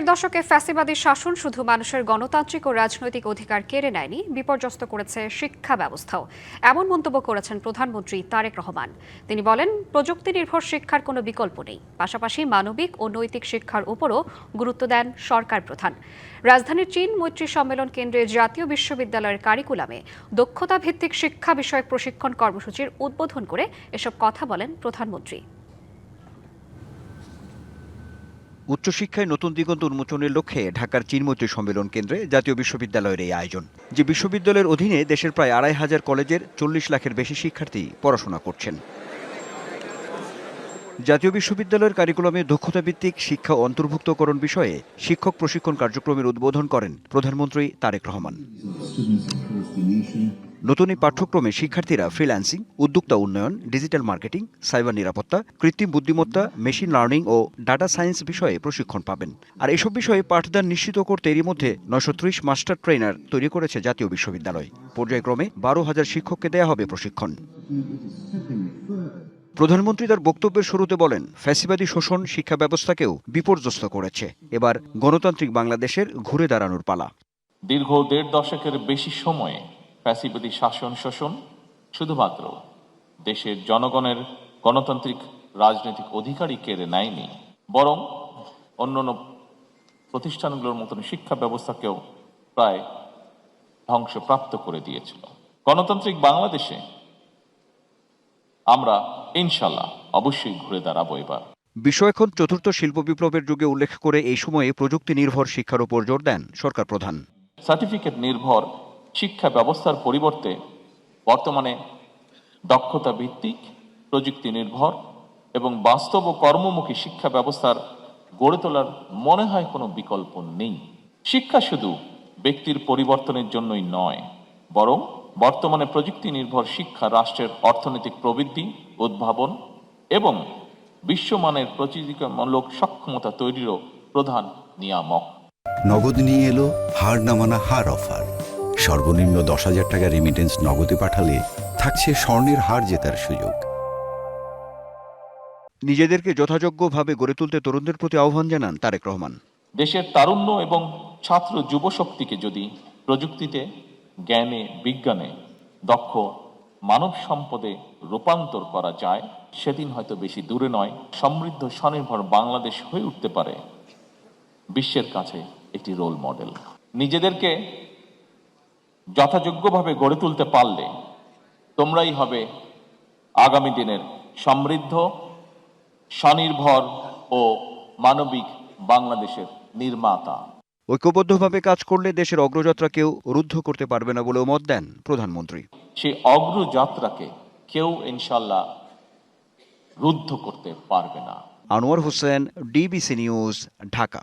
দশকে ফ্যাসিবাদী শাসন শুধু মানুষের গণতান্ত্রিক ও রাজনৈতিক অধিকার কেড়ে নেয়নি, বিপর্যস্ত করেছে শিক্ষা ব্যবস্থাও। এমন মন্তব্য করেছেন প্রধানমন্ত্রী তারেক রহমান। তিনি বলেন, প্রযুক্তি নির্ভর শিক্ষার কোনো বিকল্প নেই, পাশাপাশি মানবিক ও নৈতিক শিক্ষার উপরও গুরুত্ব দেন সরকার প্রধান। রাজধানীর চীন মৈত্রী সম্মেলন কেন্দ্রে জাতীয় বিশ্ববিদ্যালয়ের কারিকুলামে দক্ষতা ভিত্তিক শিক্ষা বিষয়ক প্রশিক্ষণ কর্মসূচির উদ্বোধন করে এসব কথা বলেন প্রধানমন্ত্রী। উচ্চশিক্ষায় নতুন দিগন্ত উন্মোচনের লক্ষ্যে ঢাকার চীন মৈত্রী সম্মেলন কেন্দ্রে জাতীয় বিশ্ববিদ্যালয়ের এই আয়োজন। যে বিশ্ববিদ্যালয়ের অধীনে দেশের প্রায় ২৫০০ কলেজের ৪০ লাখের বেশি শিক্ষার্থী পড়াশোনা করছেন। জাতীয় বিশ্ববিদ্যালয়ের কারিকুলামে দক্ষতাভিত্তিক শিক্ষা অন্তর্ভুক্তকরণ বিষয়ে শিক্ষক প্রশিক্ষণ কার্যক্রমের উদ্বোধন করেন প্রধানমন্ত্রী তারেক রহমান। নতুন এই পাঠ্যক্রমে শিক্ষার্থীরা ফ্রিল্যান্সিং, উদ্যোক্তা উন্নয়ন, ডিজিটাল মার্কেটিং, সাইবার নিরাপত্তা, কৃত্রিম বুদ্ধিমত্তা, মেশিন লার্নিং ও ডাটা সায়েন্স বিষয়ে প্রশিক্ষণ পাবেন। আর এসব বিষয়ে পাঠদান নিশ্চিত করতে এরই মধ্যে ৯৩০ মাস্টার ট্রেনার তৈরি করেছে জাতীয় বিশ্ববিদ্যালয়। পর্যায়ক্রমে ১২,০০০ শিক্ষককে দেয়া হবে প্রশিক্ষণ। প্রধানমন্ত্রী তার বক্তব্যের শুরুতে বলেন, ফ্যাসিবাদী শোষণ শিক্ষা ব্যবস্থাকেও বিপর্যস্ত করেছে। এবার গণতান্ত্রিক বাংলাদেশের ঘুরে দাঁড়ানোর পালা। দীর্ঘ ১.৫ দশকের বেশি সময়ে ফ্যাসিবাদী শাসন শোষণ শুধুমাত্র দেশের জনগণের গণতান্ত্রিক রাজনৈতিক অধিকারই কেড়ে নেয়নি, বরং অন্যান্য প্রতিষ্ঠানগুলোর মতন শিক্ষা ব্যবস্থাকেও প্রায় ধ্বংসপ্রাপ্ত করে দিয়েছিল। গণতান্ত্রিক বাংলাদেশে আমরা ইনশাল্লাহ অবশ্যই ঘুরে দাঁড়াবো। এবার বিশ্ব এখন চতুর্থ শিল্প বিপ্লবের যুগে উল্লেখ করে এই সময়ে প্রযুক্তি নির্ভর শিক্ষার উপর জোর দেন সরকার প্রধান। সার্টিফিকেট নির্ভর শিক্ষা ব্যবস্থার পরিবর্তে বর্তমানে দক্ষতা ভিত্তিক, প্রযুক্তি নির্ভর এবং বাস্তব ও কর্মমুখী শিক্ষা ব্যবস্থার গড়ে তোলার মনে হয় কোনো বিকল্প নেই। শিক্ষা শুধু ব্যক্তির পরিবর্তনের জন্যই নয়, বরং বর্তমানে প্রযুক্তি নির্ভর শিক্ষা রাষ্ট্রের অর্থনৈতিক প্রবৃদ্ধি, উদ্ভাবন এবং বিশ্বমানের প্রতিযোগিতামূলক সক্ষমতা তৈরিরও প্রধান নিয়ামক। নগদ নিয়ে এলো হার না মানা হার অফার। সর্বনিম্ন ১০,০০০ টাকা রেমিটেন্স নগদে পাঠালে থাকছে স্বর্ণের হার জেতার সুযোগ। নিজেদেরকে যথাযোগ্যভাবে গড়ে তুলতে তরুণদের প্রতি আহ্বান জানান তারেক রহমান। দেশের তারুণ্য এবং ছাত্র যুব শক্তিকে যদি প্রযুক্তিতে, জ্ঞানে, বিজ্ঞানে দক্ষ মানব সম্পদে রূপান্তর করা যায়, সেদিন হয়তো বেশি দূরে নয়, সমৃদ্ধ স্বনির্ভর বাংলাদেশ হয়ে উঠতে পারে বিশ্বের কাছে একটি রোল মডেল। নিজেদেরকে যথাযোগ্যভাবে গড়ে তুলতে পারলে তোমরাই হবে আগামী দিনের সমৃদ্ধ, স্বনির্ভর ও মানবিক বাংলাদেশের নির্মাতা। ঐক্যবদ্ধভাবে কাজ করলে দেশের অগ্রযাত্রাকেও রুদ্ধ করতে পারবে না বলেও মত দেন প্রধানমন্ত্রী। সেই অগ্রযাত্রাকে কেউ ইনশাল্লাহ রুদ্ধ করতে পারবে না। Anwar Hossain, DBC news, Dhaka.